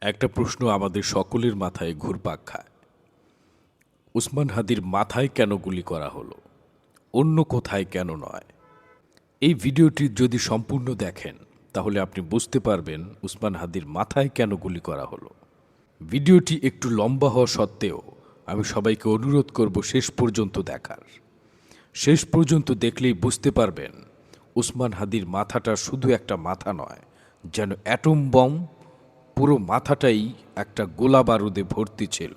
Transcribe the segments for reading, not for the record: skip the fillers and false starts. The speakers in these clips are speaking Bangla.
একটা প্রশ্ন আমাদের সকলের মাথায় ঘুরপাক খায়। উসমান হাদির মাথায় কেন গুলি করা হলো, অন্য কোথায় কেন নয়? এই ভিডিওটি যদি সম্পূর্ণ দেখেন তাহলে আপনি বুঝতে পারবেন উসমান হাদির মাথায় কেন গুলি করা হলো। ভিডিওটি একটু লম্বা হওয়া সত্ত্বেও আমি সবাইকে অনুরোধ করব শেষ পর্যন্ত দেখার। শেষ পর্যন্ত দেখলেই বুঝতে পারবেন উসমান হাদির মাথাটা শুধু একটা মাথা নয়, যেন অ্যাটম বম। পুরো মাথাটাই একটা গোলা বারুদে ভর্তি ছিল।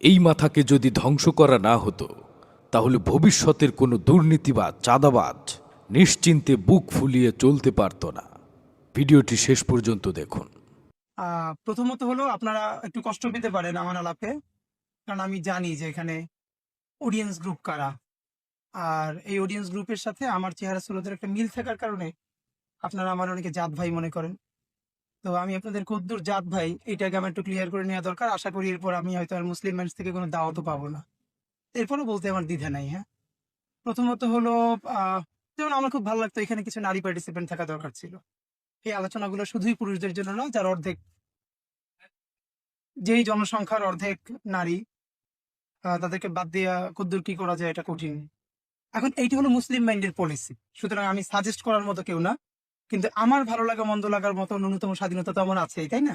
এই মাথাকে যদি ধ্বংস করা না হতো তাহলে ভবিষ্যতের কোনো দুর্নীতিবাজ, চাঁদাবাজ নিশ্চিন্তে বুক ফুলিয়ে চলতে পারত না। ভিডিওটি শেষ পর্যন্ত দেখুন। প্রথমত হলো আপনারা একটু কষ্ট পেতে পারেন আমার আলাপে, কারণ আমি জানি যে এখানে অডিয়েন্স গ্রুপ কারা। আর এই অডিয়েন্স গ্রুপের সাথে আমার চেহারা সুরতের একটা মিল থাকার কারণে আপনারা আমার অনেকে জাত ভাই মনে করেন। তো আমি আপনাদের কদ্দুর জাত ভাই এটাকে আমার একটু ক্লিয়ার করে নেওয়া দরকার। আশা করি এরপর আমি হয়তো আর মুসলিম মানুষ থেকে কোনো দাওয়াতও পাবো না। এরপরও বলতে আমার দ্বিধা নাই। হ্যাঁ, প্রথমত হলো যেমন আমার খুব ভালো লাগতো এখানে কিছু নারী পার্টিসিপেন্ট থাকা দরকার ছিল। এই আলোচনাগুলো শুধুই পুরুষদের জন্য না, যার অর্ধেক, যেই জনসংখ্যার অর্ধেক নারী, তাদেরকে বাদ দিয়া কদ্দুর কি করা যায় এটা কঠিন। এখন এইটা হলো মুসলিম মাইন্ডের পলিসি, সুতরাং আমি সাজেস্ট করার মতো কেউ না, কিন্তু আমার ভালো লাগা মন্দ লাগার মতো ন্যূনতম স্বাধীনতা তো আমার আছে, তাই না?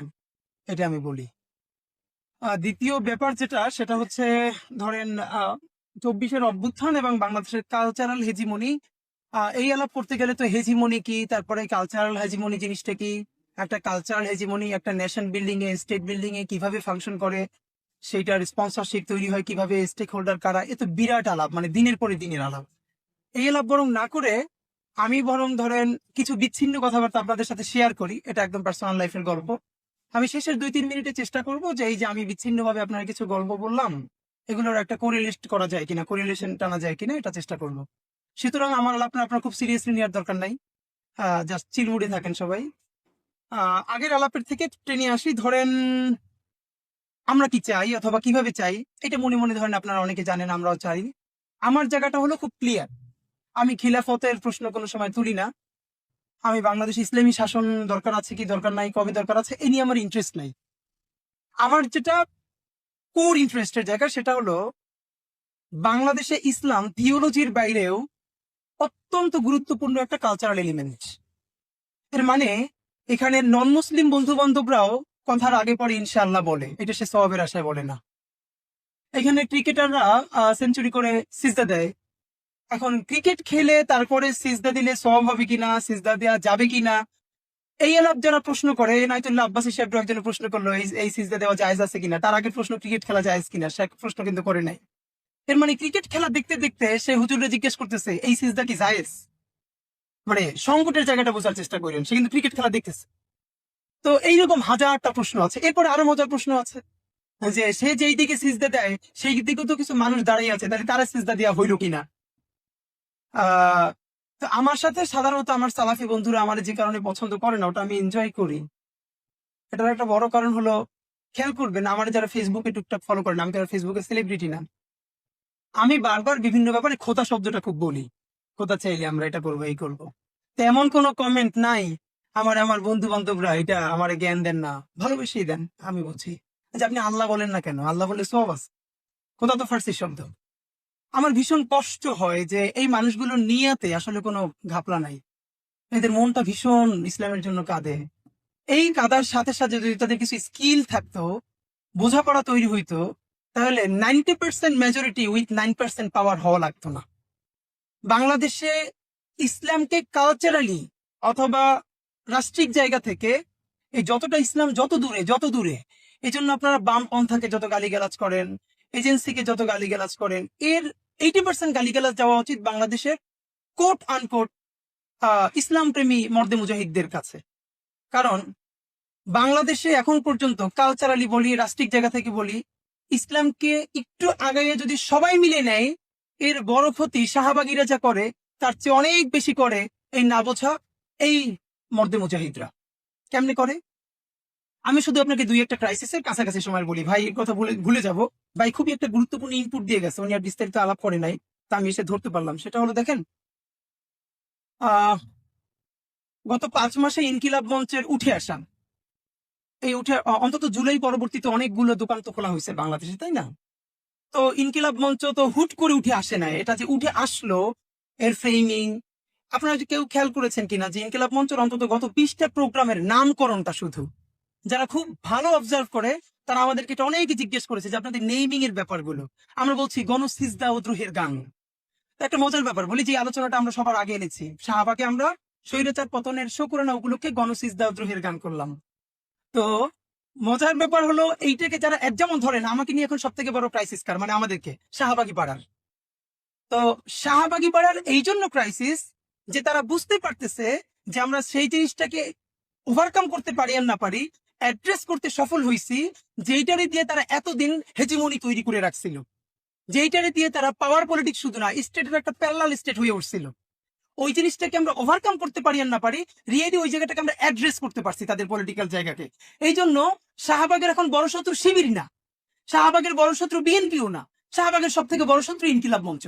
এটা আমি বলি। দ্বিতীয় ব্যাপার যেটা, সেটা হচ্ছে ধরেন 24-এর অভ্যুত্থান এবং বাংলাদেশের কালচারাল হেজিমনি। এই আলাপ করতে গেলে তো হেজিমনি কি, তারপরে কালচারাল হেজিমনি জিনিসটা কি, একটা কালচারাল হেজিমনি একটা নেশন বিল্ডিং এ, স্টেট বিল্ডিং এ কিভাবে ফাংশন করে, সেইটার স্পন্সরশিপ তৈরি হয় কিভাবে, স্টেক হোল্ডার কারা, এ তো বিরাট আলাপ, মানে দিনের পরে দিনের আলাপ। এই আলাপ বরং না করে আমি বরং ধরেন কিছু বিচ্ছিন্ন কথাবার্তা আপনাদের সাথে শেয়ার করি, এটা একদম পার্সোনাল লাইফের গল্প। আমি শেষের 2-3 মিনিটে চেষ্টা করব যে এই যে আমি বিচ্ছিন্ন ভাবে আপনার কিছু গল্প বললাম, এগুলোর একটা কোরিলেট করা যায় কিনা, কোরিলেশন টানা যায় কিনা, এটা চেষ্টা করব। সুতরাং আমার আলাপ আপনার খুব সিরিয়াসলি নেওয়ার দরকার নাই। জাস্ট চিলমুডে থাকেন সবাই। আগের আলাপের থেকে টেনে আসি। ধরেন আমরা কি চাই অথবা কিভাবে চাই, এটা মনে মনে ধরেন আপনারা অনেকে জানেন, আমরাও চাই। আমার জায়গাটা হলো খুব ক্লিয়ার। আমি খিলাফতের প্রশ্ন কোনো সময় তুলি না। আমি বাংলাদেশ ইসলামী শাসন দরকার আছে কি দরকার নাই, কবে দরকার আছে, এ নিয়ে আমার ইন্টারেস্ট নাই। আমার যেটা কোর ইন্টারেস্টের জায়গা, সেটা হলো বাংলাদেশে ইসলাম থিওলজির বাইরেও অত্যন্ত গুরুত্বপূর্ণ একটা কালচারাল এলিমেন্ট। এর মানে এখানে নন মুসলিম বন্ধু বান্ধবরাও কথার আগে পরে ইনশাআল্লাহ বলে, এটা সে সওয়াবের আশায় বলে না। এখানে ক্রিকেটাররা সেঞ্চুরি করে সিজদা দেয়। এখন ক্রিকেট খেলে তারপরে সিজদা দিলে সওয়াব হবে কিনা, সিজদা দেওয়া যাবে কিনা, এই আলাপ যারা প্রশ্ন করে, নাইতুল্লাহ আব্বাসী সাহেব একজন প্রশ্ন করলো এই সিজদা দেওয়া জায়েজ আছে কিনা, তার আগে প্রশ্ন ক্রিকেট খেলা জায়েজ কিনা, সে প্রশ্ন কিন্তু করে নাই। এর মানে ক্রিকেট খেলা দেখতে দেখতে সে হুজুরে জিজ্ঞেস করতেছে এই সিজদা কি জায়েজ, মানে সংকটের জায়গাটা বোঝার চেষ্টা করেন, সে কিন্তু ক্রিকেট খেলা দেখতেছে। তো এইরকম হাজারটা প্রশ্ন আছে। এরপরে আরো মজার প্রশ্ন আছে যে সে যেই দিকে সিজদা দেয় সেই দিকে তো কিছু মানুষ দাঁড়িয়ে আছে, তাহলে তারা সিজদা দেওয়া হইল কিনা। আহ তো আমার সাথে সাধারণত আমার সালাফি বন্ধুরা আমার যে কারণে পছন্দ করে না, ওটা আমি এনজয় করি। এটার একটা বড় কারণ হলো, খেয়াল করবেন আমার যারা ফেসবুকে টুকটাক ফলো করেন, আমি তো আর ফেসবুকে সেলিব্রিটি না, আমি বারবার বিভিন্ন ব্যাপারে খোদা শব্দটা খুব বলি। খোদা চাইলে আমরা এটা করবো, এই করবো। তেমন কোনো কমেন্ট নাই। আমার আমার বন্ধু বান্ধবরা এটা আমার জ্ঞান দেন না, ভালোবেসেই দেন, আমি বুঝি। আচ্ছা, আপনি আল্লাহ বলেন না কেন? আল্লাহ বলে সওয়াব আছে। খোদা তো ফার্সি শব্দ। আমার ভীষণ কষ্ট হয় যে এই মানুষগুলোর নিয়াতে আসলে কোনো ঘাপলা নাই। এদের মনটা ভীষণ ইসলামের জন্য কাঁদে। এই কাদার সাথে সাথে যদি তাদের কিছু স্কিল থাকতো, বোঝাপড়া তৈরি হইতো, তাহলে 90% মেজরিটি উইথ 9% পাওয়ার হওয়া লাগতো না। বাংলাদেশে ইসলামকে কালচারালি অথবা রাষ্ট্রিক জায়গা থেকে এই যতটা ইসলাম যত দূরে, এই জন্য আপনারা বামপন্থাকে যত গালিগালাজ করেন, এজেন্সিকে যত গালিগালাজ করেন, এর 80% গালিগালাজ যাওয়া উচিত বাংলাদেশের কোট আনকোট ইসলাম প্রেমী মর্দে মুজাহিদদের কাছে। কারণ বাংলাদেশে এখন পর্যন্ত কালচারালি বলি, রাষ্ট্রিক জায়গা থেকে বলি, ইসলামকে একটু আগাইয়ে যদি সবাই মিলে নেয়, এর বড় ক্ষতি শাহবাগীরা যা করে তার চেয়ে অনেক বেশি করে এই না বোঝা এই মর্দে মুজাহিদরা। কেমনে করে? আমি শুধু আপনাকে দুই একটা ক্রাইসিসের কাছাকাছি সময় বলি, ভাই এর কথা ভুলে যাব। ভাই খুবই একটা গুরুত্বপূর্ণ ইনপুট দিয়ে গেছে, উনি আর বিস্তারিত আলাপ করে নাই, তা আমি এসে ধরতে পারলাম। সেটা হলো, দেখেন, আহ গত 5 মাসে ইনকিলাব মঞ্চের উঠে আসা এই উঠে অন্তত জুলাই পরবর্তীতে অনেকগুলো দোকান তো খোলা হয়েছে বাংলাদেশে, তাই না? তো ইনকিলাব মঞ্চ তো হুট করে উঠে আসে না, এটা যে উঠে আসলো এর ফ্রেমিং, আপনারা যে কেউ খেয়াল করেছেন কিনা যে ইনকিলাব মঞ্চের অন্তত গত 20টা প্রোগ্রামের নামকরণটা শুধু যারা খুব ভালো অবজার্ভ করে তারা আমাদেরকে এটা অনেকে জিজ্ঞেস করেছে যে আপনাদের নেইমিং এর ব্যাপারগুলো। আমরা বলছি গণসিজদা ও দ্রোহের গান। তো একটা মজার ব্যাপার বলি, যে আলোচনাটা আমরা সবার আগে এনেছি, শাহবাগে আমরা স্বৈরাচার পতনের শুকরানা উপলক্ষে গণসিজদা ও দ্রোহের গান করলাম। তো মজার ব্যাপার হলো এইটাকে যারা যেমন ধরেন আমাকে নিয়ে এখন সব থেকে বড় ক্রাইসিস কার, মানে আমাদেরকে শাহবাগী পাড়ার। তো শাহবাগী পাড়ার এই জন্য ক্রাইসিস যে তারা বুঝতে পারতেছে যে আমরা সেই জিনিসটাকে ওভারকাম করতে পারি আর না পারি, অ্যাড্রেস করতে সফল হয়েছি, যেইটারে দিয়ে তারা এতদিন হেজিমনি তৈরি করে রাখছিল, যেইটারে দিয়ে তারা পাওয়ার পলিটিক্স শুধু না স্টেটের একটা প্যারালাল স্টেট হয়ে উঠছিল। ওই জিনিসটাকে আমরা ওভারকাম করতে পারি আর না পারি, রিয়েলি ওই জায়গাটাকে আমরা অ্যাড্রেস করতে পারছি তাদের পলিটিক্যাল জায়গাকে। এই জন্য শাহবাগের এখন বড় শত্রু শিবির না, শাহবাগের বড় শত্রু বিএনপিও না, শাহবাগের সব থেকে বড় শত্রু ইনকিলাব মঞ্চ।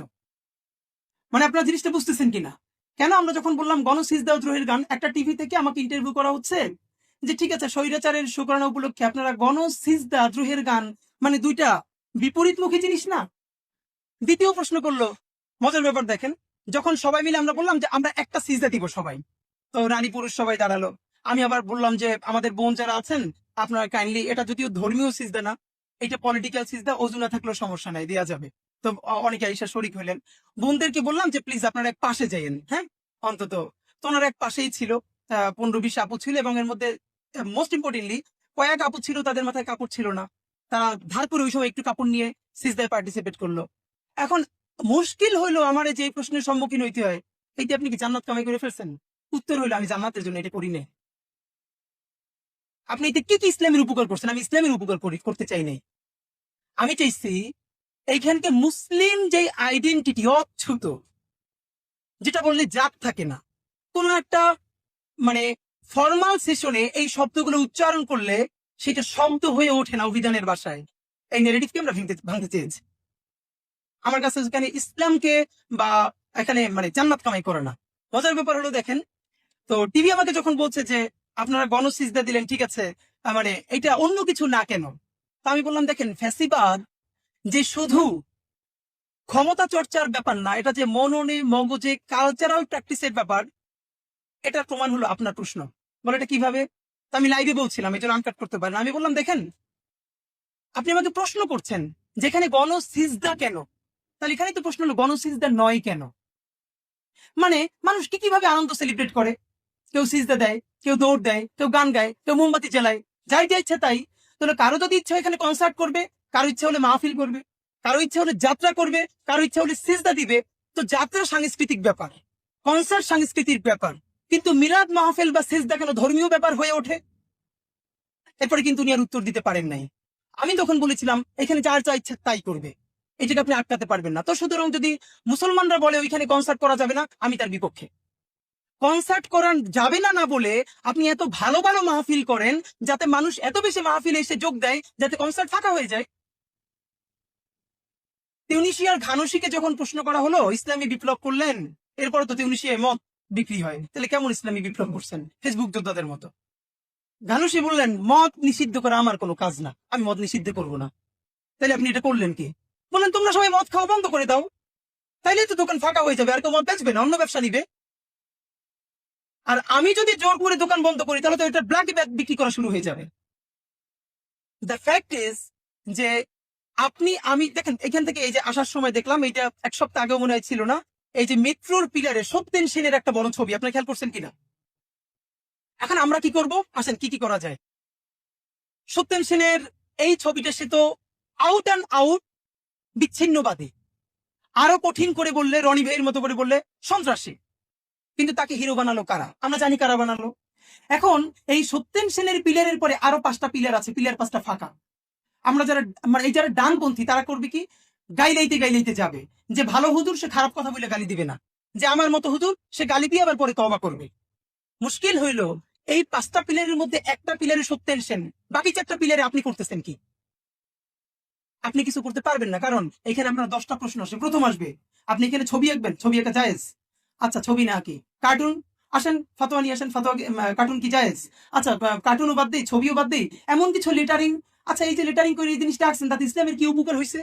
মানে আপনারা জিনিসটা বুঝতেছেন কিনা? কেন আমরা যখন বললাম গণসিজদা ও দ্রোহের গান, একটা টিভি থেকে আমাকে ইন্টারভিউ করা হচ্ছে যে ঠিক আছে স্বৈরাচারের শুকরানা উপলক্ষে আপনারা গণসিজদা দ্রোহের গান, মানে দুইটা বিপরীতমুখী জিনিস না? দ্বিতীয় প্রশ্ন করলো, মজার ব্যাপার দেখেন, যখন সবাই মিলে আমরা বললাম যে আমরা একটা সিজদা দিব সবাই, তো নারী পুরুষ সবাই দাঁড়ালো। আমি আবার বললাম যে আমাদের বোন যারা আছেন আপনারা কাইন্ডলি, এটা যদিও ধর্মীয় সিজদা না, এটা পলিটিক্যাল সিজদা, অজু না থাকলেও সমস্যা নাই, দেওয়া যাবে। তো অনেকে আইসা শরিক হইলেন। বোনদেরকে বললাম যে প্লিজ আপনারা এক পাশে যাইয়েন, হ্যাঁ অন্তত। তো ওনারা এক পাশেই ছিল, 15-20 আপু ছিল, এবং এর মধ্যে মোস্ট ইম্পর্টেন্টলি কয়েক আপু ছিল তাদের মাথায় কাপড় ছিল না, তারা ধার করে ওই সময় একটু কাপড় নিয়ে সিজদায় পার্টিসিপেট করলো। এখন মুশকিল হইলো আমার যে প্রশ্নের সম্মুখীন হইতে হয়, এইটা আপনি কি জান্নাত কামাই করে ফেলছেন? উত্তর হইলো আমি জান্নাতের জন্য এটা করি না। আপনি এতে কি কি ইসলামের উপকার করছেন? আমি ইসলামের উপকার করতে চাই নাই। আমি চাইছি এইখানকে মুসলিম যে আইডেন্টিটি অচ্ছুত, যেটা বললে জাত থাকে না, কোন একটা মানে ফর্মাল সেশনে এই শব্দগুলো উচ্চারণ করলে সেটা শব্দ হয়ে ওঠে না অভিধানের ভাষায়। এই নেগেটিভকে আমরা ভাঙতে চেয়েছি। আমার কাছে এখানে ইসলামকে বা এখানে মানে জান্নাত কামাই করে না। মজার ব্যাপার হলো দেখেন, তো টিভি আমাকে যখন বলছে যে আপনারা গণসিজদা দিলেন, ঠিক আছে, মানে এটা অন্য কিছু না কেন? তা আমি বললাম দেখেন, ফ্যাসিবাদ যে শুধু ক্ষমতা চর্চার ব্যাপার না, এটা যে মননে মগজে কালচারাল প্র্যাকটিসের ব্যাপার, এটার প্রমাণ হলো আপনার প্রশ্ন। বলে এটা কিভাবে? তা আমি লাইভে বলছিলাম, এটা আনকাট করতে পারেন। আমি বললাম দেখেন, আপনি আমাকে প্রশ্ন করছেন যেখানে গণসিজদা কেন, তাহলে এখানে তো প্রশ্ন হলো গণসিজদা নয় কেন? মানে মানুষ কি কিভাবে আনন্দ সেলিব্রেট করে, কেউ সিজদা দেয়, কেউ দৌড় দেয়, কেউ গান গায়, কেউ মোমবাতি জ্বালায়, যাই যা ইচ্ছা তাই। তাহলে কারো যদি ইচ্ছা এখানে কনসার্ট করবে, কারো ইচ্ছা হলে মাহফিল করবে, কারো ইচ্ছা হলে যাত্রা করবে, কারো ইচ্ছা হলে সিজদা দিবে। তো যাত্রা সাংস্কৃতিক ব্যাপার, কনসার্ট সাংস্কৃতিক ব্যাপার, কিন্তু মিলাদ মাহফিল বা সিজদা কেন ধর্মীয় ব্যাপার হয়ে ওঠে? এরপরে কিন্তু উনি আর উত্তর দিতে পারেন নাই। আমি তখন বলেছিলাম এখানে যার যা ইচ্ছা তাই করবে, এটাকে আপনি আটকাতে পারবেন না। তো সুতরাং যদি মুসলমানরা বলে ওইখানে কনসার্ট করা যাবে না, আমি তার বিপক্ষে। কনসার্ট করান যাবে না না বলে আপনি এত ভালো ভালো মাহফিল করেন যাতে মানুষ এত বেশি মাহফিলে এসে যোগ দেয় যাতে কনসার্ট ফাঁকা হয়ে যায়। তিউনিসিয়ার ঘানুশিকে যখন প্রশ্ন করা হলো ইসলামী বিপ্লব করলেন, এরপরে তো তিউনিসিয়ায় মদ বিক্রি হয়, তাহলে কেমন ইসলামী বিপ্লব করছেন? ফেসবুক যোদ্ধাদের মতো। ঘানুশি বললেন মদ নিষিদ্ধ করা আমার কোনো কাজ না, আমি মদ নিষিদ্ধ করবো না। তাহলে আপনি এটা করলেন কি? বললেন তোমরা সবাই মদ খাওয়া বন্ধ করে দাও, তাইলে তো দোকান ফাঁকা হয়ে যাবে, আর কেউ মদ বেচবে না, অন্য ব্যবসা নিবে। আর আমি যদি জোর করে দোকান বন্ধ করি তাহলে তো এটা ব্ল্যাক বিক্রি করা শুরু হয়ে যাবে। দ্য ফ্যাক্ট ইজ যে আমি দেখেন এখান থেকে এই যে আসার সময় দেখলাম, এইটা এক সপ্তাহ আগেও মনে হয় ছিল না, এই যে মেট্রোর পিলারে সত্যেন সেনের একটা বড় ছবি, আপনারা খেয়াল করছেন কিনা? এখন আমরা কি করব? আসেন কি কি করা যায়। সত্যেন সেনের এই ছবিটা সে তো আউট অ্যান্ড আউট বিচ্ছিন্নবাদী, আরো কঠিন করে বললে রনি ভাইয়ের মতো করে বললে সন্ত্রাসী। কিন্তু তাকে হিরো বানালো কারা? আমরা জানি কারা বানালো। এখন এই সত্যেন সেনের পিলারের পরে আরো 5টা পিলার আছে, পিলার 5টা ফাঁকা। আমরা যারা মানে এই যারা ডানপন্থী তারা করবে কি? গাইলাইতে গাইলাইতে যাবে যে ভালো হুজুর সে খারাপ কথা বলে গালি দিবে না, যে আমার মতো হুজুর সে গালি দিয়ে আবার পরে তওবা করবে। মুশকিল হইল এই 5টা পিলারের মধ্যে একটা পিলারে সত্যেন সেন, বাকি 4টা পিলারে আপনি করতেছেন কি? আপনি কিছু করতে পারবেন না, কারণ এখানে আপনার 10টা প্রশ্ন আসে। প্রথম আসবে আপনি এখানে ছবি আঁকবেন, ছবি আঁকা জায়েজ, আচ্ছা ছবি না আঁকি কার্টুন, আসেন ফাতোয়া নিয়ে আসেন, ফাতোয়া কার্টুন কি জায়েজ? আচ্ছা কার্টুনও বাদ দেই, ছবিও বাদ দেই, এমন কিছু লেটারিং, আচ্ছা এই যে লেটারিং করে এই জিনিসটা আঁকছেন তাতে ইসলামের কি উপকার হয়েছে?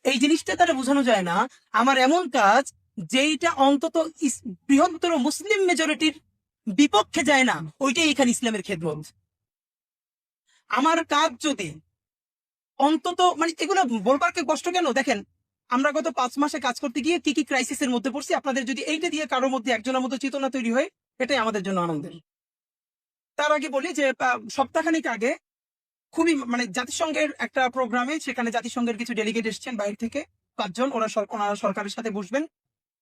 এই জিনিসটা তারা বোঝানো যায় না। আমার এমন কাজ যেইটা অন্তত বৃহত্তর মুসলিম মেজরিটির বিপক্ষে যায় না, ওইটাই এখানে ইসলামের খেদমত। আমার কাজ যদি অন্তত মানে এগুলো বলবার কে কষ্ট কেন? দেখেন আমরা গত 5 মাসে কাজ করতে গিয়ে কি কি ক্রাইসিসের মধ্যে পড়ছি, আপনাদের যদি এইটা দিয়ে কারোর মধ্যে একজনের মধ্যে চেতনা তৈরি হয়, এটাই আমাদের জন্য আনন্দের। তার আগে বলি যে সপ্তাহখানিক আগে খুবই মানে জাতিসংঘের একটা প্রোগ্রামে, সেখানে জাতিসংঘের কিছু ডেলিগেট এসেছেন বাইরে থেকে 5 জন, ওনারা সরকারের সাথে বসবেন।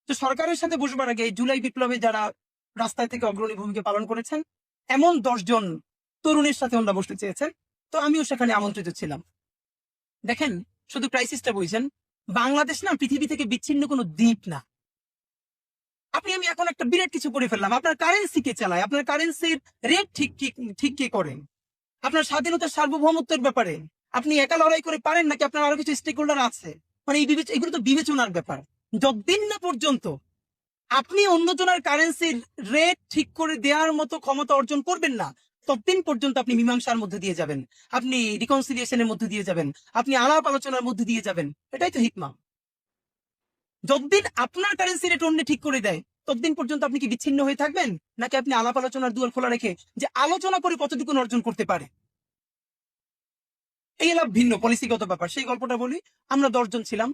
তো সরকারের সাথে বসবার আগে এই জুলাই বিপ্লবে যারা রাস্তায় থেকে অগ্রণী ভূমিকা পালন করেছেন এমন 10 জন তরুণের সাথে ওনারা বসতে চেয়েছেন। তো আমিও সেখানে আমন্ত্রিত ছিলাম। দেখেন শুধু ক্রাইসিসটা বুঝছেন, বাংলাদেশ না পৃথিবী থেকে বিচ্ছিন্ন কোনো দ্বীপ না। আমি এখন একটা বিরাট কিছু করে ফেললাম, আপনার কারেন্সি কে চালায়, আপনার কারেন্সির রেট ঠিক কে করেন, আপনার স্বাধীনতার সার্বভৌমত্বের ব্যাপারে আপনি একা লড়াই করে পারেন নাকি আপনার আরো কিছু স্টেক হোল্ডার আছে? মানে এগুলো তো বিবেচনার ব্যাপার। যতদিন না পর্যন্ত আপনি অন্যজনের কারেন্সির রেট ঠিক করে দেওয়ার মতো ক্ষমতা অর্জন করবেন না, ততদিন পর্যন্ত আপনি মীমাংসার মধ্যে দিয়ে যাবেন, আপনি রিকনসিলিয়েশনের মধ্যে দিয়ে যাবেন, আপনি আলাপ আলোচনার মধ্যে দিয়ে যাবেন। এটাই তো হিকমা। যতদিন আপনার কারেন্সি রেট অন্য ঠিক করে দেয়, ততদিন পর্যন্ত আপনি কি বিচ্ছিন্ন হয়ে থাকবেন, নাকি আপনি আলাপ আলোচনার দুয়ার খোলা রেখে যে আলোচনা করে কতটুকু অর্জন করতে পারে? এই লাভ ভিন্ন পলিসিগত ব্যাপার। সেই গল্পটা বলি। আমরা 10 জন ছিলাম।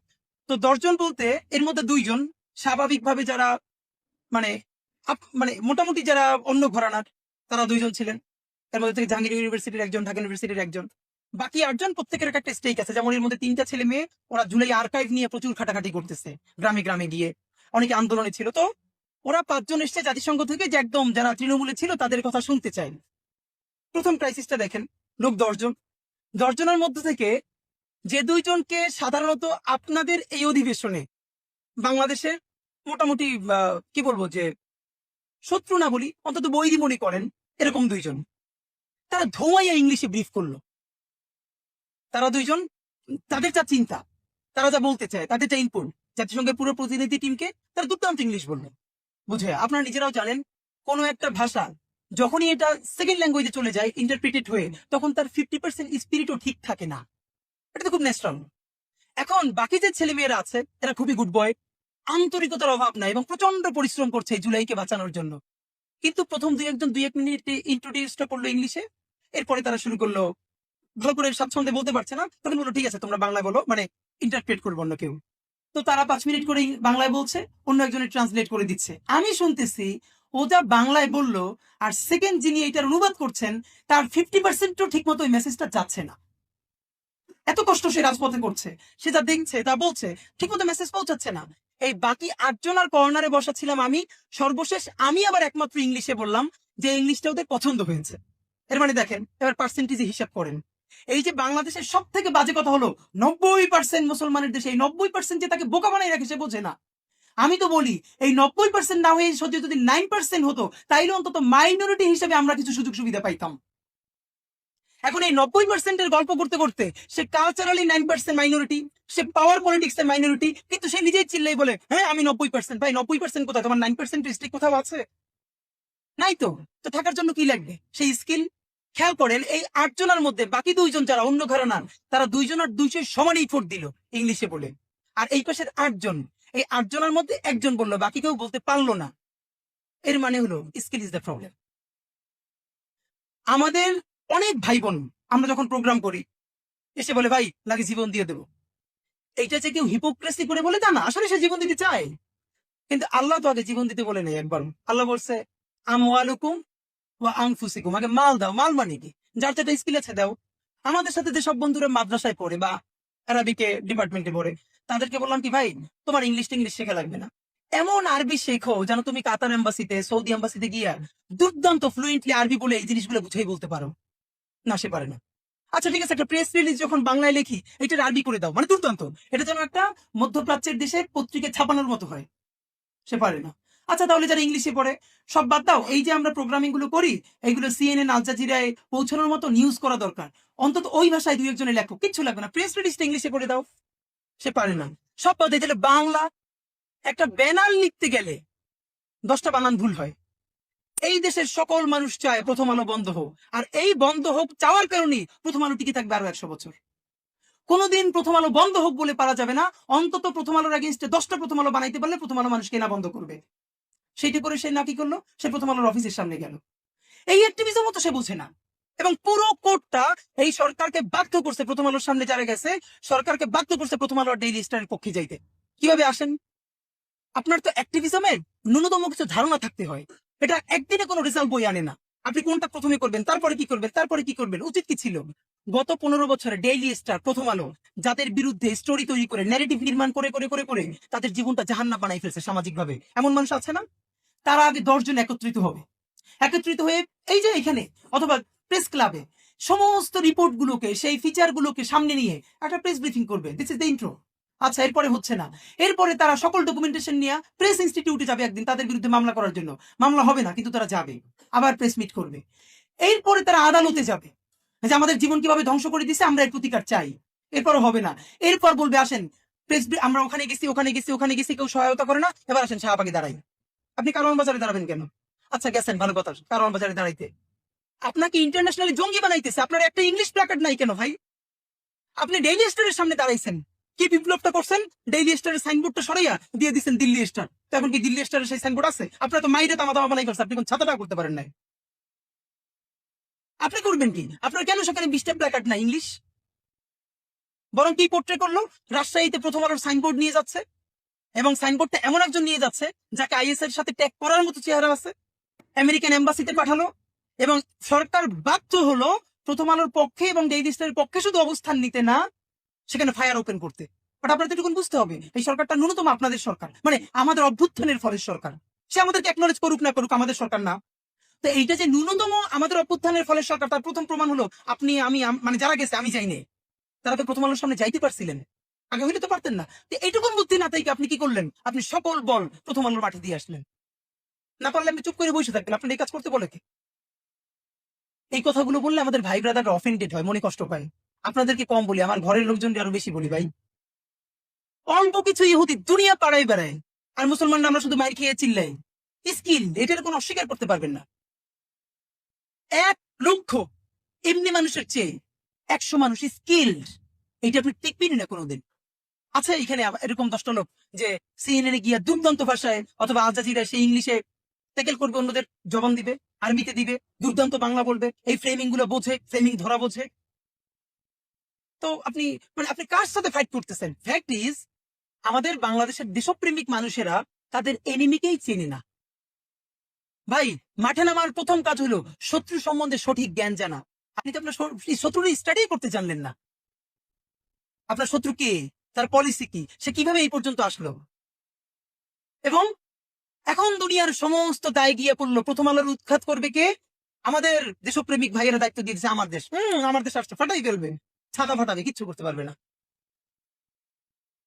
তো 10 জন বলতে এর মধ্যে 2 জন স্বাভাবিকভাবে যারা মানে মানে মোটামুটি যারা অন্য ঘরানার, তারা 2 জন ছিলেন। এর মধ্যে থেকে জাহাঙ্গীর ইউনিভার্সিটির একজন, ঢাকা ইউনিভার্সিটির একজন। বাকি 8 জন প্রত্যেকের একটা স্টেক আছে। যেমন এর মধ্যে 3টা ছেলে মেয়ে, ওরা জুলাই আর্কাইভ নিয়ে প্রচুর খাটাখাটি করতেছে, গ্রামে গ্রামে গিয়ে অনেকে আন্দোলনে ছিল। তো ওরা 5 জন এসছে জাতিসংঘ থেকে, যে একদম যারা তৃণমূলে ছিল তাদের কথা শুনতে চাই। প্রথম ক্রাইসিসটা দেখেন, লোক 10 জন, 10 জনের মধ্যে থেকে যে 2 জনকে সাধারণত আপনাদের এই অধিবেশনে বাংলাদেশে মোটামুটি কি বলবো যে শত্রু না বলি, অন্তত বৈরী মনে করেন, এরকম 2 জন, তারা ধোঁয়াইয়া ইংলিশে ব্রিফ করলো। তারা 2 জন, তাদের যা চিন্তা, তারা যা বলতে চায়, তাদের যা ইনপুট, জাতিসংঘের পুরো প্রতিনিধি টিমকে তারা দুর্দান্ত ইংলিশ বললো। বুঝে আপনারা নিজেরাও জানেন, কোনো একটা ভাষা যখনই এটা সেকেন্ড ল্যাঙ্গুয়েজে চলে যায় ইন্টারপ্রিটেড হয়ে, তখন তার 50% স্পিরিটও ঠিক থাকে না। এটা তো খুব ন্যাচারাল। এখন বাকি যে ছেলে মেয়েরা আছে এরা খুবই গুড বয়, আন্তরিকতার অভাব নাই এবং প্রচন্ড পরিশ্রম করছে এই জুলাইকে বাঁচানোর জন্য। কিন্তু প্রথম 2-1 মিনিট ইন্ট্রোডিউসটা করলো ইংলিশে, এরপরে তারা শুরু করলো, ভালো করে স্বাচ্ছন্দ্যে বলতে পারছে না, তখন বললো ঠিক আছে তোমরা বাংলা বলো, মানে ইন্টারপ্রেট করবো অন্য কেউ। তো তারা 5 মিনিট করে বাংলায় বলছে, অন্য একজনের ট্রান্সলেট করে দিচ্ছে। আমি শুনতেছি ও যা বাংলায় বললো, আর সেকেন্ড যিনি এটার অনুবাদ করছেন তার 50%ও ঠিক মতো ওই মেসেজটা যাচ্ছে না। এত কষ্ট সে রাজপথে করছে, সে যা দেখছে তা বলছে, ঠিক মতো মেসেজ পৌঁছাচ্ছে না। এই বাকি 8 জন আর কর্নারে বসা ছিলাম আমি। সর্বশেষ আমি আবার একমাত্র ইংলিশে বললাম যে ইংলিশটা ওদের পছন্দ হয়েছে। এর মানে দেখেন এবার পার্সেন্টেজে হিসাব করেন। এই যে বাংলাদেশের সব থেকে বাজে কথা হলো 90% মুসলমানের দেশে, এই 90% যে তাকে বোকা বানাই রাখে সে বোঝে না। আমি তো বলি এই 90% না হয়ে যদি 9% হতো, তাইলে অন্তত মাইনরিটি হিসেবে আমরা কিছু সুযোগ সুবিধা পাইতাম। এখন এই 90%-এর গল্প করতে করতে সে কালচারালি 9% মাইনরিটি, সে পাওয়ার পলিটিক্স এর মাইনরিটি, কিন্তু সে নিজেই চিল্লাই বলে হ্যাঁ আমি 90%। ভাই 90% কোথায়, তোমার 9% স্টেক কোথাও আছে? নাই তো। তো থাকার জন্য কি লাগবে? সেই স্কিল। খেয়াল করেন এই 8 জনের মধ্যে বাকি 2 জন যারা অন্য ঘরানার, তারা 2 জন আর 200 সমান ইফোর্ট দিল ইংলিশে বলে। আর এই পাশের 8 জন, এই 8 জনের মধ্যে একজন বললো, বাকি কেউ বলতে পারলো না। এর মানে হলো স্কিল ইজ দ্য প্রবলেম। আমাদের অনেক ভাই বোন আমরা যখন প্রোগ্রাম করি এসে বলে ভাই লাগে জীবন দিয়ে দেবো। এইটা যে কেউ হিপোক্রেসি করে বলে তা না, আসলে সে জীবন দিতে চায়। কিন্তু আল্লাহ তো আগে জীবন দিতে বলে নেই একবার। আল্লাহ বলছে আমওয়ালুকুম ওয়া আনফুসিকুম, আগে মাল দাও। মাল মানে কি? যার যেটা স্কিল আছে দাও। আমাদের সাথে যে সব বন্ধুরা মাদ্রাসায় পড়ে বা আরবিকে ডিপার্টমেন্টে পড়ে, তাদেরকে বললাম কি ভাই তোমার ইংলিশ শেখা লাগবে না, এমন আরবি শেখো যেন তুমি কাতার এম্বাসিতে, সৌদি এম্বাসিতে গিয়া দুর্দান্ত ফ্লুয়েন্টলি আরবি বলে এই জিনিসগুলো বুঝাই বলতে পারো। না, সে পারে না। আচ্ছা ঠিক আছে, একটা প্রেস রিলিজ যখন বাংলায় লিখি এটার আরবি করে দাও, মানে দুর্দান্ত, এটা যেন একটা মধ্যপ্রাচ্যের দেশের পত্রিকা ছাপানোর মতো হয়। সে পারে না। আচ্ছা তাহলে যারা ইংলিশে পড়ে সব বাদ দাও, এই যে আমরা প্রোগ্রামিং গুলো করি এগুলো সিএনএন আল জাজিরায় পৌঁছানোর মতো নিউজ করা দরকার, অন্তত ওই ভাষায় 2-1 জনের লেখো, কিচ্ছু লাগবে না, প্রেস রিলিজটা ইংলিশে করে দাও। সে পারে না। সব বাদ দিয়ে তাহলে বাংলা একটা ব্যানার লিখতে গেলে 10টা বানান ভুল হয়। এই দেশের সকল মানুষ চায় প্রথম আলো বন্ধ হোক, আর এই বন্ধ হোক চাওয়ার কারণে প্রথম আলো টিকে থাকবে আরো 100 বছর। কোনোদিন প্রথম আলো বন্ধ হোক বলে পারা যাবে না, অন্তত প্রথম আলোর এগেইনস্টে 10টা প্রথম আলো বানাইতে পারলে প্রথম আলো মানুষকে না বন্ধ করবে। সেইটি করে সে না কি করলো, সে প্রথম আলোর অফিসের সামনে গেল। এই অ্যাক্টিভিজম তো সে বোঝে না, এবং পুরো কোর্টটা এই সরকারকে বাধ্য করছে, প্রথম আলোর সামনে যারা গেছে সরকারকে বাধ্য করছে প্রথম আলোর ডেইলি স্টারের পক্ষে যাইতে। কিভাবে আসেন? আপনার তো অ্যাক্টিভিজমের ন্যূনতম কিছু ধারণা থাকতে হয়। এটা একদিনে কোনো রেজাল্ট বই আনে না। আপনি কোনটা প্রথমে করবেন, তারপরে কি করবেন, তারপরে কি করবেন, উচিত কি ছিল? গত 15 বছরে ডেইলি স্টার, প্রথম আলো যাদের বিরুদ্ধে স্টোরি তৈরি করে ন্যারেটিভ নির্মাণ করে করে করে করে তাদের জীবনটা জাহান্নাম বানাই ফেলছে সামাজিক ভাবে, এমন মানুষ আছে না? তারা আগে 10 জন একত্রিত হবে, একত্রিত হয়ে এই যে এখানে অথবা প্রেস ক্লাবে সমস্ত রিপোর্ট গুলোকে, সেই ফিচার গুলোকে সামনে নিয়ে একটা প্রেস ব্রিফিং করবে। This is the intro. আচ্ছা, এরপরে হচ্ছে না, এরপরে তারা সকল ডকুমেন্টেশন নিয়ে প্রেস ইনস্টিটিউটে যাবে একদিন তাদের বিরুদ্ধে মামলা করার জন্য। মামলা হবে না, কিন্তু তারা যাবে, আবার প্রেস মিট করবে। এরপরে তারা আদালতে যাবে যে আমাদের জীবন কিভাবে ধ্বংস করে দিছে, আমরা এর প্রতিকার চাই। এরপরও হবে না, এরপর বলবে আসেন প্রেস, আমরা ওখানে গেছি ওখানে গেছি ওখানে গেছি, কেউ সহায়তা করে না, এবার আসেন শাহবাগে দাঁড়াই। আপনি কারওয়ান বাজারে দাঁড়াবেন কেন? আচ্ছা গেছেন, ভালো কথা, কারওয়ান বাজারে দাঁড়াইতে। আপনাকে ইন্টারন্যাশনালি জঙ্গি বানাইতেছে, আপনার একটা ইংলিশ প্ল্যাকার্ড নাই কেন ভাই? আপনি ডেইলি স্টারের সামনে দাঁড়াইছেন, কি বিপ্লবটা করছেন? ডেইলি স্টারের সাইনবোর্ডটা সরাইয়া দিয়ে দিচ্ছেন দিল্লি স্টার। তো এখন কি দিল্লি স্টারের সেই সাইনবোর্ড আছে? আপনার তো মাইরে তামা তামা বানাই ফেলছে, আপনি কোন ছাতাটা করতে পারেন নাই। আপনি করবেন কি? আপনার কেন সেখানে 20টা প্ল্যাকার্ড নাই ইংলিশ? বরং কি পোর্ট্রে করলো, রাজশাহীতে প্রথম আলোর সাইনবোর্ড নিয়ে যাচ্ছে, এবং সাইনবোর্ডটা এমন একজন নিয়ে যাচ্ছে যাকে আইএস এর সাথে ট্যাগ করার মতো চেহারা আছে, আমেরিকান এম্বাসিতে পাঠালো, এবং সরকার বাধ্য হলো প্রথম আলোর পক্ষে এবং ডেইলি স্টারের পক্ষে শুধু অবস্থান নিতে না, সেখানে ফায়ার ওপেন করতে। বাট আপনাদের এটুকুন বুঝতে হবে, এই সরকারটা ন্যূনতম আপনাদের সরকার, মানে আমাদের অভ্যুত্থানের ফলের সরকার। সে আমাদেরকে একনলেজ করুক না করুক, আমাদের সরকার না। তো এইটা যে ন্যূনতম আমাদের অভ্যুত্থানের ফলের সরকার, তার প্রথম প্রমাণ হলো আপনি, আমি, মানে যারা গেছে, আমি যাইনি, তারা তো প্রথম আলোর সামনে যাইতে পারছিলেন, আগে হইলে তো পারতেন না। তো এইটুকুন বুদ্ধি না তাই আপনি কি করলেন? আপনি সকল বল প্রথম আলোর মাঠে দিয়ে আসলেন। না পারলে আপনি চুপ করে বসে থাকবেন, আপনার এই কাজ করতে বলে কি? এই কথাগুলো বললে আমাদের ভাই ব্রাদাররা অফেন্ডেড হয়, মনে কষ্ট পায়। আপনাদেরকে কম বলি, আমার ঘরের লোকজন আরো বেশি বলি ভাই। অল্প কিছু ইহুদি দুনিয়া পাড়ায় বেড়ায়, আর মুসলমানরা আমরা শুধু মাইর খেয়ে চিল্লাই। স্কিল, এটার কোনো অস্বীকার করতে পারবেন না। 1 লক্ষ এমনি মানুষের চেয়ে 100 মানুষ স্কিল্ড, এইটা আপনি টিকবেন না কোনোদিন। আচ্ছা, এখানে এরকম 10টা লোক যে সিএনএন এ গিয়া দুর্দান্ত ভাষায় অথবা আল জাজিরা সেই ইংলিশে ট্যাকেল করবে, অন্যদের জবান দিবে, আরবিতে দিবে, দুর্দান্ত বাংলা বলবে, এই ফ্রেমিং গুলো বোঝে, ফ্রেমিং ধরা বোঝে। তো আপনি, মানে আপনি কার সাথে ফাইট করতেছেন? ফ্যাক্ট ইজ, আমাদের বাংলাদেশের দেশপ্রেমিক মানুষেরা তাদের এনিমিকেই চেনে না। ভাই, মাঠে নামার প্রথম কাজ হলো শত্রু সম্বন্ধে সঠিক জ্ঞান জানা। আপনি তো আপনার শত্রুর স্টাডি করতে জানলেন না। আপনার শত্রু কে, তার পলিসি কি, সে কিভাবে এই পর্যন্ত আসলো। এবং এখন দুনিয়ার সমস্ত দায় গিয়ে পড়লো প্রথম আলোর উৎখাত করবে কে? আমাদের দেশপ্রেমিক ভাইয়েরা দায়িত্ব দিয়েছে আমার দেশ। আমার দেশ আসছে, ফাটাই ফেলবে, ছাতা ফাটাবে, কিচ্ছু করতে পারবে না।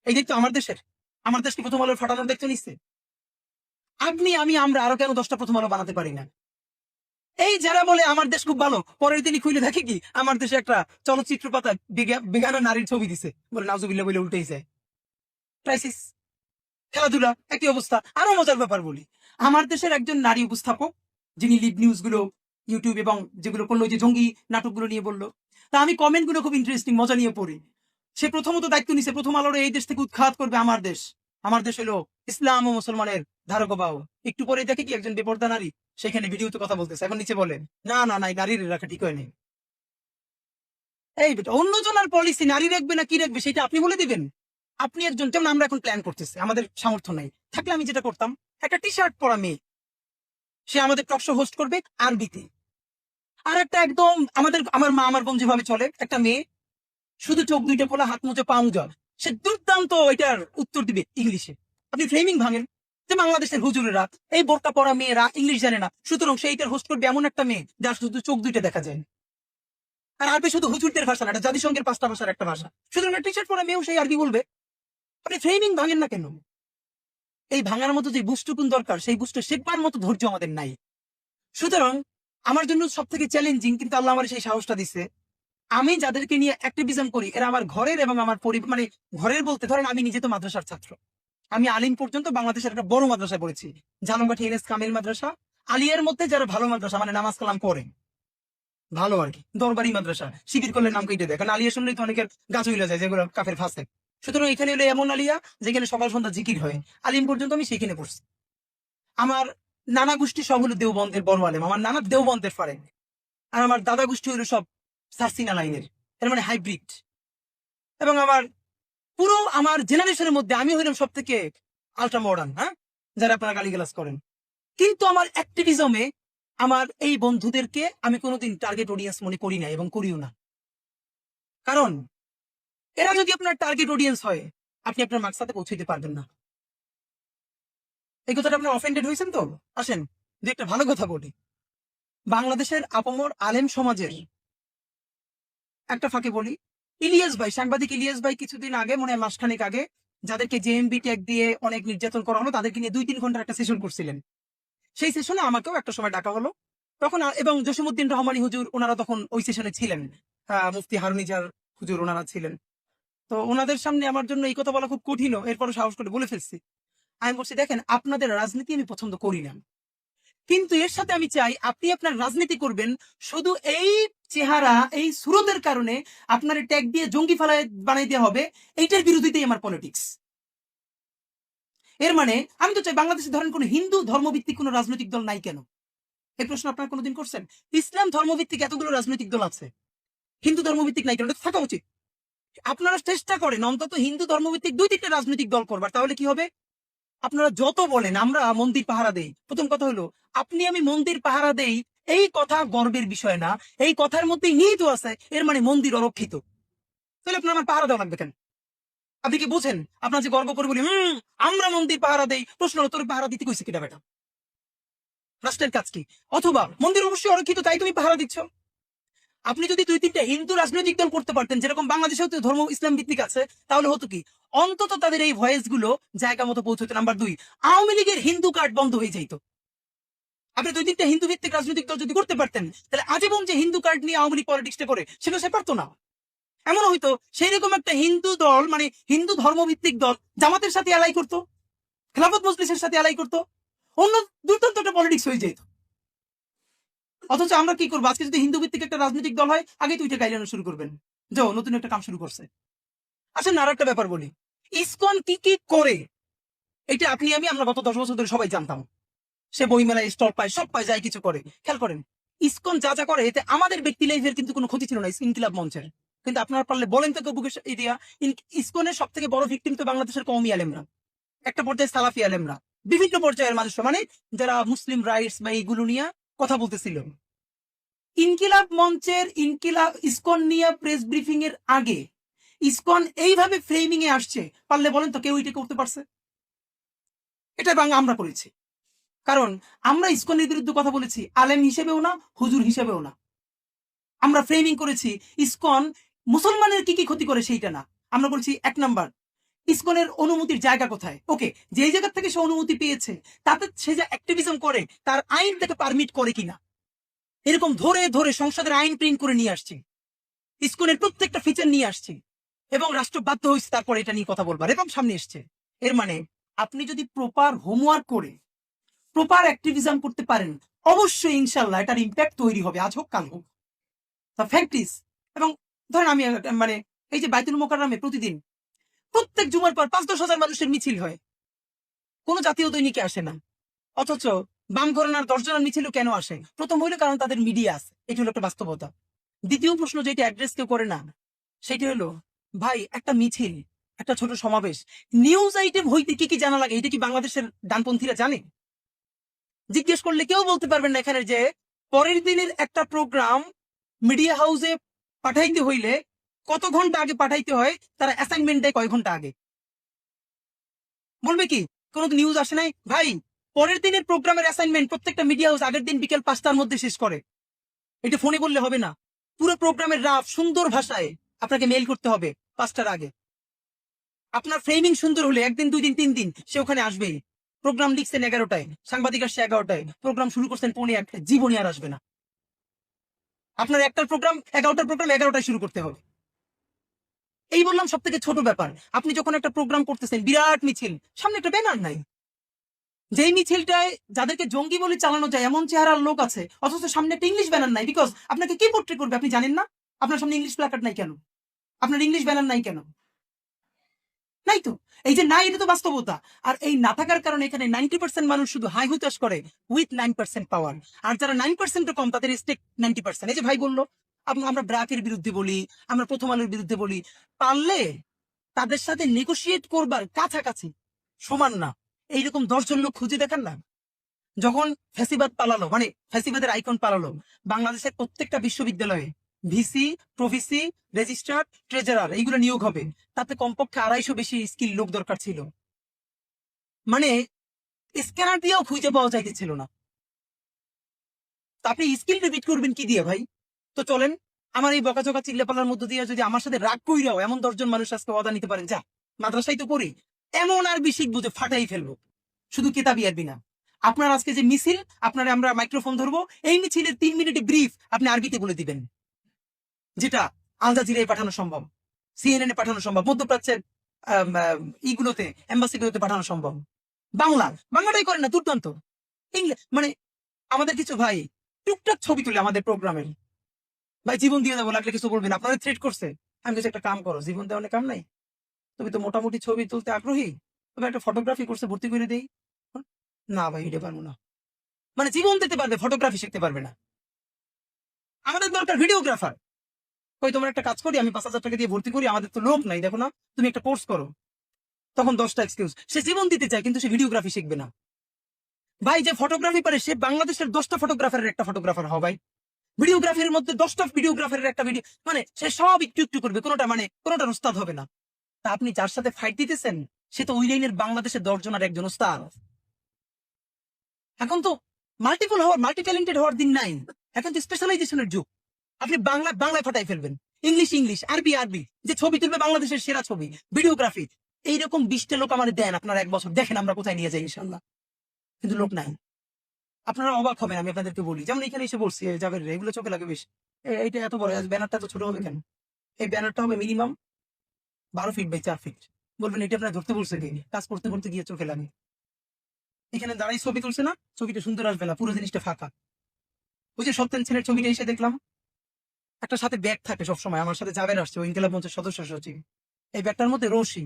এই দায়িত্ব আমার দেশের, আমার দেশকে প্রথম আলোর ফাটানোর দায়িত্ব নিচ্ছে। আপনি, আমি, আমরা আরো কেন 10টা প্রথম আলো বানাতে পারি না? এই যারা বলে আমার দেশ খুব ভালো, পরের দিনই খুলে দেখে কি আমার দেশে একটা চলচ্চিত্র পাতা বেগানা নারীর ছবি দিছে, বলে নাউজুবিল্লাহ বলে উল্টেই যায়। ক্রাইসিস, খেলাধুলা একই অবস্থা। আরো মজার ব্যাপার বলি, আমার দেশের একজন নারী উপস্থাপক, যিনি লিড নিউজ গুলো ইউটিউব এবং যেগুলো করলো, যে জঙ্গি নাটকগুলো নিয়ে বললো, তা আমি কমেন্ট গুলো খুব ইন্টারেস্টিং, মজা নিয়ে পড়ি। সে প্রথমত দায়িত্ব নিছে প্রথম আলোর এই দেশ থেকে উৎখাত করবে আমার দেশ। আমার দেশ হলো ইসলাম ও মুসলমানের ধারক বাহক। একটু পরে দেখে কি একজন বেপর্দা নারী সেখানে ভিডিওতে কথা বলতেছে, এখন নিচে বলে না না না, নারীর রাখা ঠিক হয়নি। এই বেটা, অন্যজনের পলিসি নারী রাখবে না কি রাখবে সেটা আপনি বলে দিবেন? আপনি একজন, যেমন আমরা এখন প্ল্যান করতেছি, আমাদের সামর্থ্য নাই, থাকলে আমি যেটা করতাম, একটা টি শার্ট পরা মেয়ে, সে আমাদের টক শো হোস্ট করবে আরবিতে। আর একটা একদম আমার মা আমার বোন যেভাবে চলে, একটা মেয়ে শুধু চোখ দুইটা খোলা, হাত মুজে পা মুজা, সে দুর্দান্ত এটার উত্তর দিবে ইংলিশে। আপনি ফ্রেমিং ভাঙেন যে বাংলাদেশের হুজুরেরা, এই বোরকা পরা মেয়েরা ইংলিশ জানে না, সুতরাং সে এটার হোস্ট করবে এমন একটা মেয়ে যার শুধু চোখ দুইটা দেখা যায়। আর আরবি শুধু হুজুরদের ভাষা না, এটা জাতিসংঘের 5টা ভাষার একটা ভাষা, সুতরাং টি শার্ট পরা মেয়েও সেই আরবি বলবে। আপনি ফ্রেমিং ভাঙেন না কেন? এই ভাঙার মতো যে বুস্টটুকুন দরকার, সেই বুস্ট শেখবার মতো ধৈর্য আমাদের নাই। সুতরাং আমার জন্য সব থেকে চ্যালেঞ্জিং, কিন্তু আল্লাহ আমার সেই সাহসটা দিচ্ছে, আমি যাদেরকে নিয়ে অ্যাক্টিভিজম করি এরা আমার ঘরের এবং আমার পরিবার, মানে ঘরের বলতে ধরেন আমি নিজে তো মাদ্রাসার ছাত্র, আমি আলিম পর্যন্ত বাংলাদেশের একটা বড় মাদ্রাসায় পড়েছি, ঝালমকাঠি এনএস কামিল মাদ্রাসা। আলিয়ার মধ্যে যারা ভালো মাদ্রাসা মানে নামাজ কালাম করে ভালো আর কি, দরবারি মাদ্রাসা, শিবির করলে নাম কেটে দেয়, কারণ আলিয়া শুনলেই তো অনেকের গাছ হইলে যায় যেগুলো কাফের ফাঁসে। সুতরাং এখানে হলো এমন আলিয়া যেখানে সকাল সন্ধ্যা জিকির হয়, আলিম পর্যন্ত আমি সেখানে পড়ছি। আমার নানা গোষ্ঠী সব হলো দেওবন্দের বড় আলেম, আমার নানা দেওবন্দের ফারে, আর আমার দাদা গোষ্ঠী হলো সব সার্সিনা লাইনের, এর মানে হাইব্রিড। এবং আমার পুরো আমার জেনারেশনের মধ্যে আমি হইলাম সব থেকে আলট্রা মডার্ন, হ্যাঁ, যারা আপনারা গালিগালাজ করেন। কিন্তু আমার অ্যাক্টিভিজমে আমার এই বন্ধুদেরকে আমি কোনোদিন টার্গেট অডিয়েন্স মনে করি না এবং করিও না, কারণ এরা যদি আপনার টার্গেট অডিয়েন্স হয় আপনি আপনার মাকসাদে পৌঁছাইতে পারবেন না। এই কথাটা আপনার অফেন্ডেড হয়েছেন তো? আসেন যে একটা ভালো কথা বলি, বাংলাদেশের আপামর আলেম সমাজের একটা ফাঁকে বলি, ইলিয়াস ভাই, সাংবাদিক ইলিয়াস ভাই কিছুদিন আগে, মনে হয় মাসখানেক আগে, যাদেরকে জেএমবি ট্যাগ দিয়ে অনেক নির্যাতন করা হলো তাদেরকে নিয়ে 2-3 ঘন্টার একটা সেশন করছিলেন। সেই সেশনে আমাকেও একটা সময় ডাকা হলো তখন, এবং জসিমউদ্দিন রহমানী হুজুর ওনারা তখন ওই সেশনে ছিলেন, মুফতি হারুনিজার হুজুর ওনারা ছিলেন। তো ওনাদের সামনে আমার জন্য এই কথা বলা খুব কঠিন, এরপরও সাহস করে বলে ফেলছি। আমি বলছি, দেখেন আপনাদের রাজনীতি আমি পছন্দ করি না, কিন্তু এর সাথে আমি চাই আপনি আপনার রাজনীতি করবেন, শুধু এই চেহারা এই সুরতের কারণে আপনার ট্যাগ দিয়ে জঙ্গি ফালায় বানাই দেওয়া হবে, এইটার বিরোধিতাই আমার পলিটিক্স। এর মানে আমি তো চাই বাংলাদেশে ধরেন কোন হিন্দু ধর্মভিত্তিক কোন রাজনৈতিক দল নাই কেন? এই প্রশ্ন আপনারা কোনোদিন করছেন? ইসলাম ধর্মভিত্তিক এতগুলো রাজনৈতিক দল আছে, হিন্দু ধর্মভিত্তিক নাই কেন? এটা থাকা উচিত। আপনারা চেষ্টা করেন অন্তত হিন্দু ধর্মভিত্তিক 2-3টা রাজনৈতিক দল করবার, তাহলে কি হবে? আপনারা যত বলেন আমরা মন্দির পাহারা দেই, প্রথম কথা হলো আপনি আমি মন্দির পাহারা দেই এই কথা গর্বের বিষয় না, এই কথার মধ্যেই নিহিত আছে এর মানে মন্দির অরক্ষিত। তাহলে আপনার আমার পাহারা দেওয়া লাগবে কেন? আপনি কি বুঝেন? আপনার যে গর্ব করে বলি আমরা মন্দির পাহারা দেই, প্রশ্ন হলো তোর পাহারা দিতে কইছে কিনা বেটা? রাষ্ট্রের কাজ কি? অথবা মন্দির অবশ্যই অরক্ষিত তাই তুমি পাহারা দিচ্ছ। আপনি যদি 2-3টা হিন্দু রাজনৈতিক দল করতে পারতেন, যেরকম বাংলাদেশেও তো ধর্ম ইসলাম ভিত্তিক আছে, তাহলে হতো কি অন্তত তাদের এই ভয়েস গুলো জায়গা মতো পৌঁছতো। নাম্বার 2, আওয়ামী লীগের হিন্দু কার্ড বন্ধ হয়ে যাইতো। আপনি 2-3টা হিন্দু ভিত্তিক রাজনৈতিক দল যদি করতে পারতেন, তাহলে আজীবন যে হিন্দু কার্ড নিয়ে আওয়ামী লীগ পলিটিক্সটা করে সেটা সে পারতো না। এমন হয়তো সেই রকম একটা হিন্দু দল মানে হিন্দু ধর্মভিত্তিক দল জামাতের সাথে অ্যালাই করতো, খেলাফত মজলিসের সাথে অ্যালাই করতো, অন্য দুর্দান্ত একটা পলিটিক্স হয়ে যেত। অথচ আমরা কি করবো? আজকে যদি হিন্দু ভিত্তিক একটা রাজনৈতিক দল হয় আগে তুইটা গাইলানো শুরু করবেন, যাও নতুন একটা কাম শুরু করছে। আসেন আর একটা ব্যাপার বলি, ইসকন কি কি করে এটা আপনি আমি আমরা গত 10 বছর ধরে সবাই জানতাম। সে বইমেলায় স্টল পায়, সব পায়, যায় কিছু করে। খেয়াল করেন ইসকন যা যা করে এতে আমাদের ব্যক্তি লাইফের কিন্তু কোনো ক্ষতি ছিল না ইনকিলাব মঞ্চের। কিন্তু আপনারা পারলে বলেন তো বুকের এরিয়া, ইসকনের সব থেকে বড় ভিকটিম তো বাংলাদেশের কওমি আলেমরা, একটা পর্যায়ে সালাফি আলেমরা, বিভিন্ন পর্যায়ের মানুষ মানে যারা মুসলিম রাইটস বা এইগুলো নিয়ে কথা বলতেছিল। ইনকিলাব মঞ্চের ইসকন নিয়ে প্রেস ব্রিফিং এর আগে ইসকন এইভাবে ফ্রেমিং এ আসছে, পারলে বলেন তো কেউ এটা করতে পারছে? এটা আমরা করেছি, কারণ আমরা ইসকনের বিরুদ্ধে কথা বলেছি আলেম হিসেবেও না, হুজুর হিসেবেও না। আমরা ফ্রেমিং করেছি ইসকন মুসলমানের কি কি ক্ষতি করে সেইটা না, আমরা বলছি 1 নাম্বার ইসকনের অনুমতির জায়গা কোথায়। ওকে, যে জায়গা থেকে সে অনুমতি পেয়েছে তাতে সে যে অ্যাক্টিভিজম করে তার আইন থেকে পারমিট করে কিনা, এরকম ধরে ধরে সংসদের আইন প্রিন্ট করে নিয়ে আসছি, ইসকনের প্রত্যেকটা ফিচার নিয়ে আসছি, এবং রাষ্ট্র বাধ্য হয়েছে তারপর এটা নিয়ে কথা বলবার এবং সামনে এসছে। এর মানে আপনি যদি প্রপার হোমওয়ার্ক করে প্রপার অ্যাক্টিভিজম করতে পারেন, অবশ্যই ইনশাল্লাহ এটার ইম্প্যাক্ট তৈরি হবে, আজ হোক কাল হোক। দ্য ফ্যাক্ট ইজ, এবং ধরেন আমি মানে এই যে বাইতুল মোকাররমে প্রতিদিন প্রত্যেক জুমার পর 5-10 হাজার মানুষের মিছিল হয়, কোন জাতীয় দৈনিকে আসে না। অথচ বাম ঘরানার 10 জনের মিছিল কেন আসে? প্রথম হইলো কারণ তাদের মিডিয়া আছে, এটি হলো একটা বাস্তবতা। দ্বিতীয় প্রশ্ন যেটা অ্যাড্রেস কেউ করে না সেটি হলো, ভাই একটা মিছিল, একটা ছোট সমাবেশ, নিউজ আইটেম হইতে কি কি জানা লাগে এটা কি বাংলাদেশের ডানপন্থীরা জানে? জিজ্ঞেস করলে কেউ বলতে পারবেন না এখানে যে পরের দিনের একটা প্রোগ্রাম মিডিয়া হাউসে পাঠাইতে হইলে কত ঘন্টা আগে পাঠাইতে হয়, তারা অ্যাসাইনমেন্ট দেয় কয় ঘন্টা আগে। বলবে কি কোনো নিউজ আসে নাই? ভাই পরের দিনের প্রোগ্রামের অ্যাসাইনমেন্ট প্রত্যেকটা মিডিয়া হাউস আগের দিন বিকেল 5টার মধ্যে শেষ করে। এটা ফোনে বললে হবে না, পুরো প্রোগ্রামের রাফ সুন্দর ভাষায় আপনাকে মেইল করতে হবে 5টার আগে। আপনার ফ্রেমিং সুন্দর হলে 1 দিন 2 দিন 3 দিন সে ওখানে আসবেই। প্রোগ্রাম লিখছেন 11টায়, সাংবাদিক আসছে 11টায়, প্রোগ্রাম শুরু করছেন 11:45, জীবনে আর আসবে না। আপনার একটার প্রোগ্রাম 11টার প্রোগ্রাম 11টায় শুরু করতে হবে। এই বললাম সব থেকে ছোট ব্যাপার। আপনি যখন একটা প্রোগ্রাম করতেছেন, বিরাট মিছিল, সামনে একটা ব্যানার নাই। যেই মিছিলটায় যাদেরকে জঙ্গি বলে চালানো যায় এমন চেহারার লোক আছে, অথচ সামনে একটা ইংলিশ ব্যানার নাই। বিকজ আপনাকে কে পোর্ট্রে করবে আপনি জানেন না? আপনার সামনে ইংলিশ প্ল্যাকার্ড নাই কেন? আপনার ইংলিশ ব্যানার নাই কেন? নাই তো। এই যে নাই, এটা তো বাস্তবতা। আর এই না থাকার কারণে এখানে 90% মানুষ শুধু হাই হুতাশ করে উইথ 9% পাওয়ার। আর যারা 9% কম তাদের স্টেক 90%। এই যে ভাই বললো আমরা ব্র্যাকের বিরুদ্ধে বলি, আমরা প্রথম আলোর বিরুদ্ধে বলি, পারলে তাদের সাথে নেগোশিয়েট করবার কাছাকাছি সমান না এইরকম 10 জন লোক খুঁজে দেখান না। যখন ফ্যাসিবাদ পালালো, মানে ফ্যাসিবাদের আইকন পালালো, বাংলাদেশের প্রত্যেকটা বিশ্ববিদ্যালয়ে ভিসি, প্রভিসি, রেজিস্ট্রার, ট্রেজারার এইগুলো নিয়োগ হবে। তাতে কমপক্ষে 250 বেশি স্কিল লোক দরকার ছিল। মানে স্ক্যানার দিয়েও খুঁজে পাওয়া যাইতেছিল না। তা আপনি স্কিল রিপিট করবেন কি দিয়ে ভাই? তো চলেন আমার এই বকাঝকা চিল্লাপালার মধ্য দিয়ে যদি আমার সাথে রাগ কইরাও এমন 10 জন মানুষ আজকে ওয়াদা নিতে পারেন, যা মাদ্রাসায় তো পড়ি, এমন আরবি শিখবো যে ফাটাই ফেলবো, শুধু কিতাবি আরবি না। আপনার আজকে যে মিছিল, আপনারা আমরা মাইক্রোফোন ধরবো, এই মিছিলের 3 মিনিটে ব্রিফ আপনি আরবিতে বলে দিবেন, যেটা আল জাজিরায় পাঠানো সম্ভব, সিএনএন এ পাঠানো সম্ভব, মধ্যপ্রাচ্যের ইগুলোতে, এম্বাসিগুলোতে পাঠানো সম্ভব। বাংলাটাই করেন না, দুর্দান্ত। ইংলিশ মানে আমাদের কিছু ভাই টুকটাক ছবি তুলে আমাদের প্রোগ্রামের, ভাই জীবন দিয়ে দেবো লাগলে কিছু বলবেন, আপনাদের থ্রেট করছে। আমি কিছু একটা কাম করো, জীবন দেওয়া অনেক কাম নাই, তুমি তো মোটামুটি ছবি তুলতে আগ্রহী, তবে একটা ফটোগ্রাফি করছে ভর্তি করে দেই। না ভাই এটা পারবো না। মানে জীবন দিতে পারবে, ফটোগ্রাফি শিখতে পারবে না। আমাদের দরকার ভিডিওগ্রাফার। ওই তোমার একটা কাজ করি, আমি 5,000 টাকা দিয়ে ভর্তি করি, আমাদের তো লোক নাই, দেখো না, তুমি একটা কোর্স করো। তখন 10টা এক্সকিউজ। সে জীবন দিতে চায় কিন্তু সে ভিডিওগ্রাফি শিখবে না। ভাই যে ফটোগ্রাফি পারে সে বাংলাদেশের 10টা ফটোগ্রাফারের একটা ফটোগ্রাফার হবে ভাই। ভিডিওগ্রাফির মধ্যে 10টা ভিডিওগ্রাফারের একটা ভিডিও, মানে সে সব একটু একটু করবে, কোনোটার উস্তাদ হবে না। তা আপনি যার সাথে ফাইট দিতেছেন সে তো ওই লাইনের বাংলাদেশের 10 জনের একজন উস্তাদ। এখন তো মাল্টি ট্যালেন্টেড হওয়ার দিন নাই, এখন তো স্পেশালাইজেশনের যুগ। আপনি বাংলায় ফাটাই ফেলবেন, ইংলিশ, আরবি, যে ছবি তুলবে বাংলাদেশের সেরা ছবি, ভিডিওগ্রাফি। এইরকম 20টা লোক আমাদের দেন, আপনারা 1 বছর দেখেন আমরা কোথায় নিয়ে যাই ইনশাল্লাহ। কিন্তু লোক নাই। আপনারা অবাক হবেন আমি আপনাদেরকে বলি, যেমন এখানে এসে বলছি যাবেন এগুলো চোখে লাগে বেশ। এইটা এত বড়, ব্যানারটা তো ছোট হবে কেন? এই ব্যানারটা হবে মিনিমাম 12 ফিট বাই 4 ফিট। বলবেন এটা আপনার ধরতে বলছে কি? কাজ করতে করতে গিয়ে চোখে লাগে। এখানে দাঁড়াই ছবি তুলছে না, ছবিটা সুন্দর আসবে না, পুরো জিনিসটা ফাঁকা। ওই যে সত্যেন ছেলের ছবিটা এসে দেখলাম, একটা সাথে ব্যাগ থাকে সবসময়। আমার সাথে যাবেন আসছে, ওই ইনকিলাব মঞ্চের সদস্য সচিব। এই ব্যাগটার মধ্যে রশি,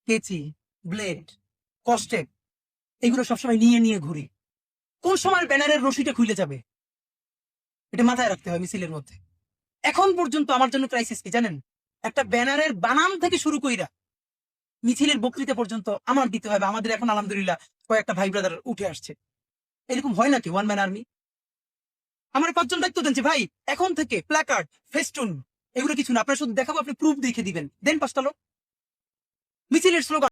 কেচি, ব্লেড, কস্টেপ এগুলো সবসময় নিয়ে নিয়ে ঘুরি। কোন সময় ব্যানারের রশিটা খুলে যাবে এটা মাথায় রাখতে হয় মিছিলের মধ্যে। এখন পর্যন্ত আমার জন্য ক্রাইসিস কি জানেন? একটা ব্যানারের বানান থেকে শুরু কইরা মিছিলের বক্তৃতা পর্যন্ত আমার দিতে হবে। আমাদের এখন আলহামদুলিল্লাহ কয়েকটা ভাই ব্রাদার উঠে আসছে। এরকম হয় নাকি ওয়ান ম্যান আর্মি? আমার 5 জন দায়িত্ব দেন ভাই, এখন থেকে প্ল্যাকার্ড, ফেস্টুন এগুলো কিছু না, আপনার শুধু দেখাবো, আপনি প্রুফ দেখে দিবেন, দেন 5টা লোক। মিছিলের স্লোগান